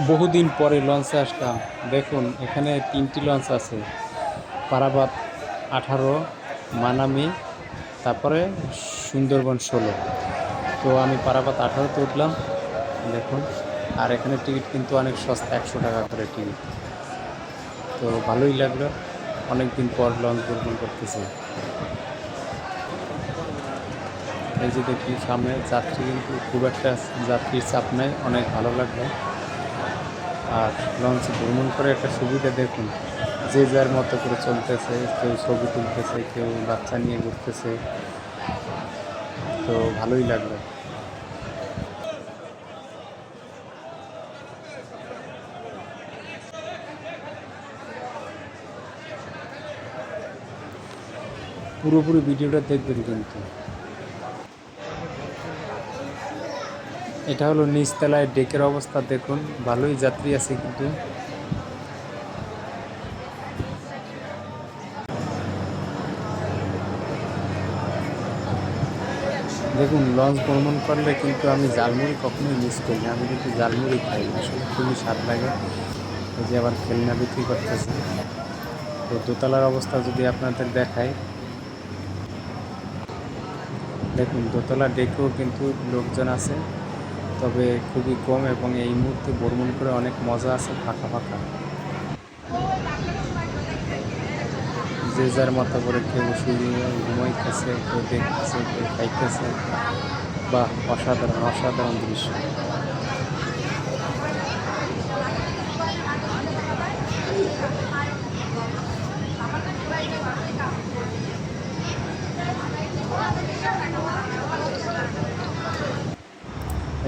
বহুদিন পরে লঞ্চে আসলাম। দেখুন এখানে ৩টি লঞ্চ আছে, পারাবাত 18, মানামি, তারপরে সুন্দরবন 16। তো আমি পারাবাত 18তে উঠলাম। দেখুন, আর এখানে টিকিট কিন্তু অনেক সস্তা, 100 টাকা করে টিকিট। তো ভালোই লাগলো, অনেক দিন পর লঞ্চ ভ্রমণ করতেছি। এই যে দেখি সামনে যাত্রী কিন্তু খুব একটা যাত্রীর চাপ নেই, অনেক ভালো লাগলো। আর লঞ্চে ভ্রমণ করে একটা সুবিধা দেখুন, যে যার মতো করে চলতেছে, কেউ ছবি তুলতেছে, কেউ বাচ্চা নিয়ে ঘুরতেছে। তো ভালোই লাগলো। পুরোপুরি ভিডিওটা দেখবেন কিন্তু। এটা হলো নিচতলায় ডেকের অবস্থা, দেখুন ভালোই যাত্রী আছে কিন্তু। দেখুন, লঞ্চ ভ্রমণ করলে কিন্তু আমি ঝালমুড়ি কখনোই মিস করি না। আমি কিন্তু ঝালমুড়ি খাই, আসলে খুবই স্বাদ লাগে। এই যে আবার খেলনা বিক্রি করতেছে। তো দোতলার অবস্থা যদি আপনাদের দেখায়, দেখুন দোতলা ডেকেও কিন্তু লোকজন আছে, তবে খুবই কম, এবং এই মুহূর্তে ভ্রমণ করে অনেক মজা আছে, ফাঁকা ফাঁকা। যে যার মতো করে কেউ শুয়ে ঘুমাইতেছে, কেউ দেখতেছে, কেউ খাইতেছে। বাহ, অসাধারণ অসাধারণ দৃশ্য।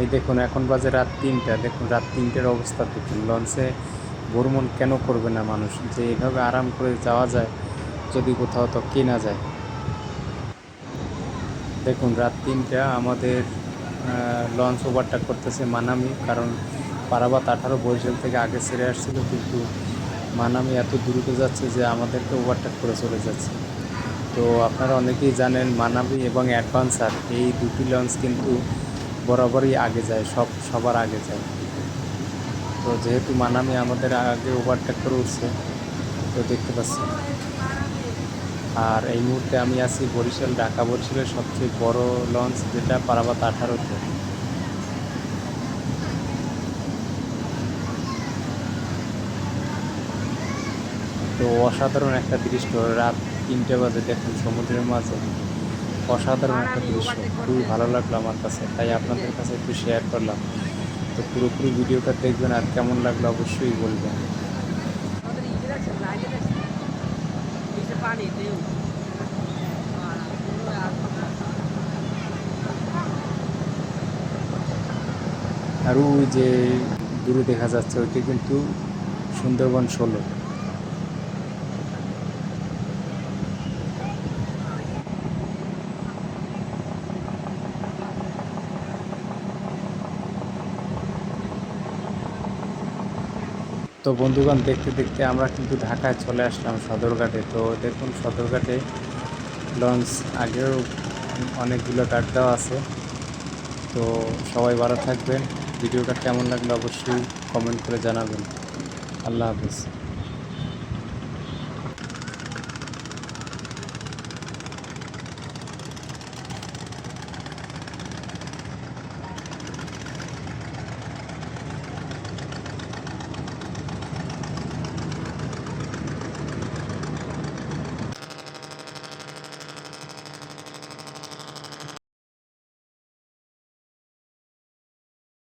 এই দেখুন, এখন বাজে রাত 3টা। দেখুন রাত 3টার অবস্থা দেখুন। লঞ্চে ভ্রমণ কেন করবে না মানুষ, যে এভাবে আরাম করে যাওয়া যায় যদি কোথাও তো কেনা যায়। দেখুন রাত 3টা, আমাদের লঞ্চ ওভারটেক করতেছে মানামি, কারণ পারাবাত 18 বরিশাল থেকে আগে ছেড়ে আসছিল, কিন্তু মানামি এত দ্রুত যাচ্ছে যে আমাদেরকে ওভারটেক করে চলে যাচ্ছে। তো আপনারা অনেকেই জানেন, মানামি এবং অ্যাডভান্সার এই দুটি লঞ্চ কিন্তু বরাবরই আগে যায়, সবার আগে যায়। তো যেহেতু মানামি আমাদের আগে ওভারটেক করে উঠছে, তো দেখতে পাচ্ছি। আর এই মুহূর্তে আমি আছি বরিশাল, ঢাকা বরিশালের সবচেয়ে বড় লঞ্চ, যেটা পারাবাত 18তে। তো অসাধারণ একটা দৃশ্য, রাত 3টে বাজে, দেখুন সমুদ্রের মাঝে অসাধারণ একটা দৃশ্য। খুবই ভালো লাগলো আমার কাছে, তাই আপনাদের কাছে একটু শেয়ার করলাম। তো পুরোপুরি ভিডিওটা দেখবেন, আর কেমন লাগলো অবশ্যই বলবেন। আর ওই যে দূরে দেখা যাচ্ছে, ওইটি কিন্তু সুন্দরবন 16। তো বন্ধুগণ, দেখতে দেখতে আমরা কিন্তু ঢাকায় চলে আসলাম, সদরঘাটে। তো দেখুন সদরঘাটে লঞ্চ আগেও অনেকগুলো ঘাট দেওয়া আছে। তো সবাই ভালো থাকবেন। ভিডিওটা কেমন লাগলো অবশ্যই কমেন্ট করে জানাবেন। আল্লাহ হাফেজ।